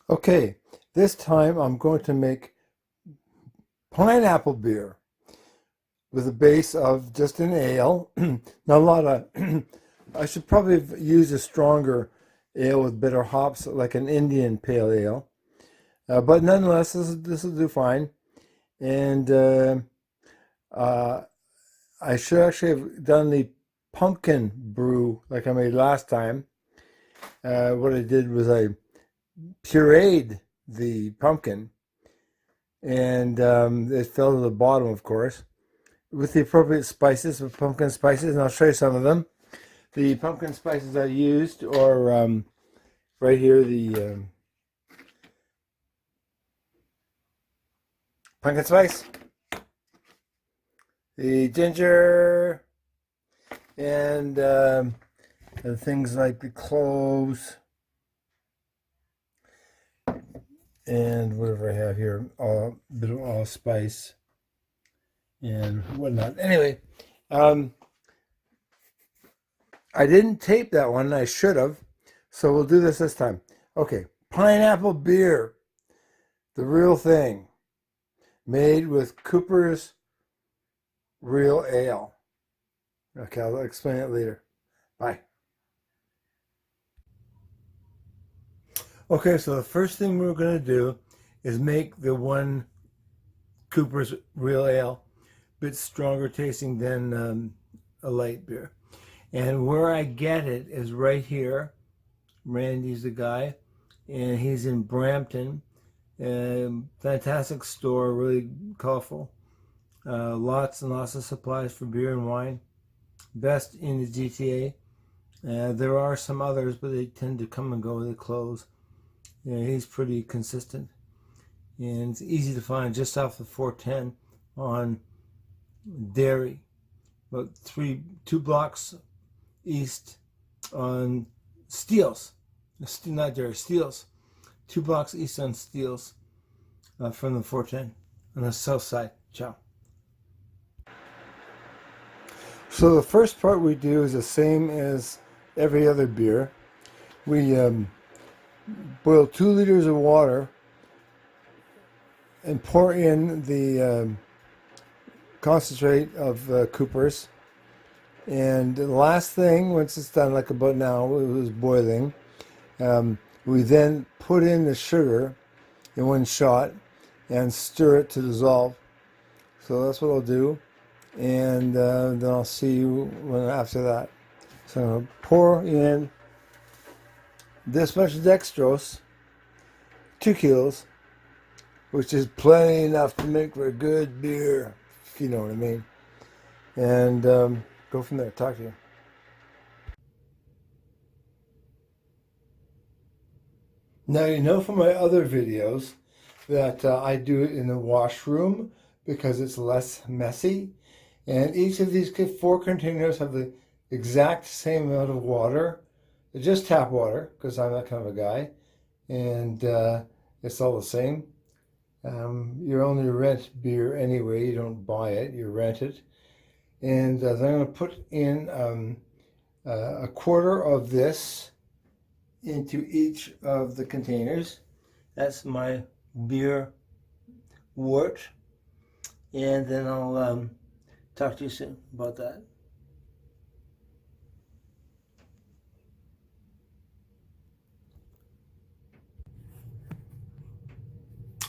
Okay, this time I'm going to make pineapple beer with a base of just an ale. Not a lot of, I should probably use a stronger ale with bitter hops, like an Indian pale ale. But nonetheless, this will do fine. And uh, I should actually have done the pumpkin brew like I made last time. What I did was I pureed the pumpkin, and it fell to the bottom, of course, with the appropriate spices, with pumpkin spices, and I'll show you some of them. The pumpkin spices I used are right here, the pumpkin spice, the ginger, and things like the cloves, and whatever I have here, a bit of allspice and whatnot. Anyway, I didn't tape that one. I should have. So we'll do this time. Okay, pineapple beer, the real thing, made with Cooper's Real Ale. Okay, I'll explain it later. Bye. Okay, so the first thing we're going to do is make the one Cooper's Real Ale a bit stronger tasting than a light beer. And where I get it is right here. Randy's the guy, and he's in Brampton. Fantastic store, really colorful. Lots and lots of supplies for beer and wine. Best in the GTA. There are some others, but they tend to come and go. They close. Yeah, he's pretty consistent, and it's easy to find just off the 410 on Dairy, about 2 blocks east on Steeles. Not Dairy, Steeles. 2 blocks east on Steeles from the 410 on the south side. Ciao. So the first part we do is the same as every other beer. We boil 2 liters of water and pour in the concentrate of Cooper's. And the last thing, once it's done, like about now, it was boiling, we then put in the sugar in one shot and stir it to dissolve. So that's what I'll do. And then I'll see you after that. So I'm going to pour in this much dextrose, 2 kilos, which is plenty enough to make for a good beer, if you know what I mean. And go from there. Talk to you. Now, you know from my other videos that I do it in the washroom because it's less messy. And each of these 4 containers have the exact same amount of water. Just tap water, because I'm that kind of a guy. And it's all the same. You only rent beer anyway. You don't buy it. You rent it. And then I'm going to put in a quarter of this into each of the containers. That's my beer wort. And then I'll talk to you soon about that.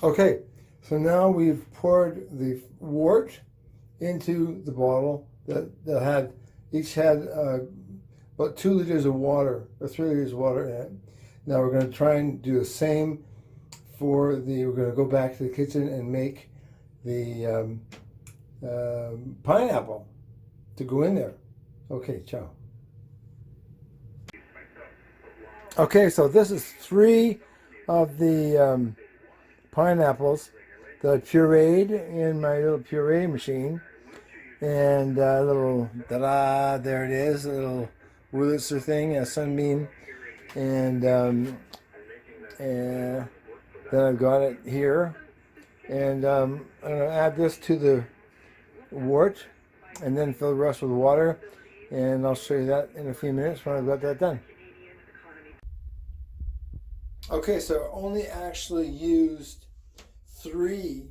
Okay, so now we've poured the wort into the bottle that each had about 2 liters of water, or 3 liters of water in it. Now we're going to try and do the same we're going to go back to the kitchen and make the pineapple to go in there. Okay, ciao. Okay, so this is 3 of the pineapples that I pureed in my little puree machine. And a little, ta-da, there it is, a little Wurlitzer thing, a sunbeam. And then I've got it here. And I'm going to add this to the wort and then fill the rest with water. And I'll show you that in a few minutes when I've got that done. Okay, so I only actually used 3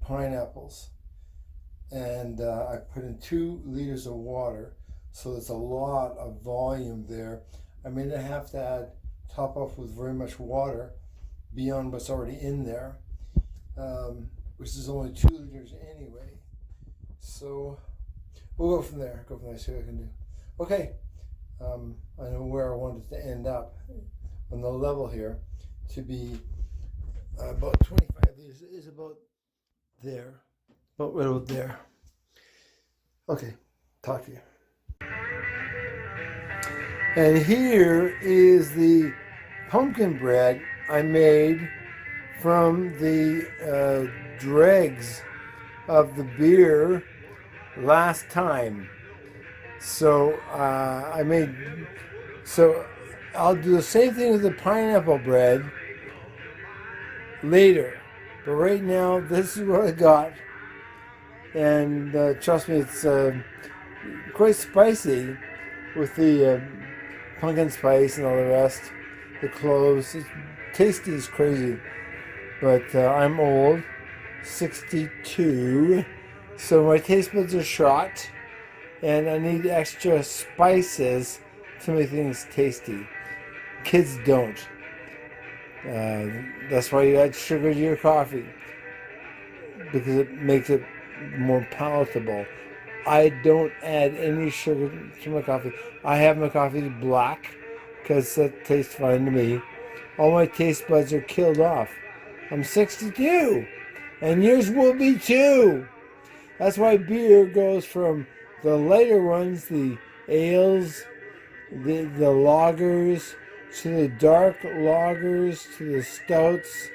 pineapples, and I put in 2 liters of water, so there's a lot of volume there. I may not have to top off with very much water beyond what's already in there, which is only 2 liters anyway. So we'll go from there. See what I can do. Okay, I know where I wanted to end up on the level here to be about 25 liters. It is about there, about right about there. Okay, talk to you. And here is the pumpkin bread I made from the dregs of the beer last time. So so I'll do the same thing with the pineapple bread later. But right now, this is what I got. And trust me, it's quite spicy with the pumpkin spice and all the rest, the cloves. It's tasty as crazy. But I'm old, 62, so my taste buds are shot, and I need extra spices to make things tasty. Kids don't. That's why you add sugar to your coffee, because it makes it more palatable. I don't add any sugar to my coffee. I have my coffee black because that tastes fine to me. All my taste buds are killed off. I'm 62, and yours will be too. That's why beer goes from the lighter ones, the ales, the lagers, to the dark lagers, to the stouts.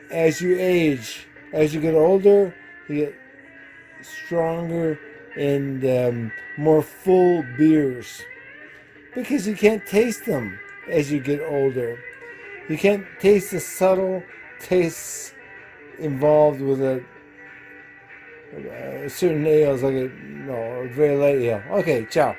As you age, as you get older, you get stronger and more full beers, because you can't taste them as you get older. You can't taste the subtle tastes involved with a certain ales, like a very light ale. Okay, ciao.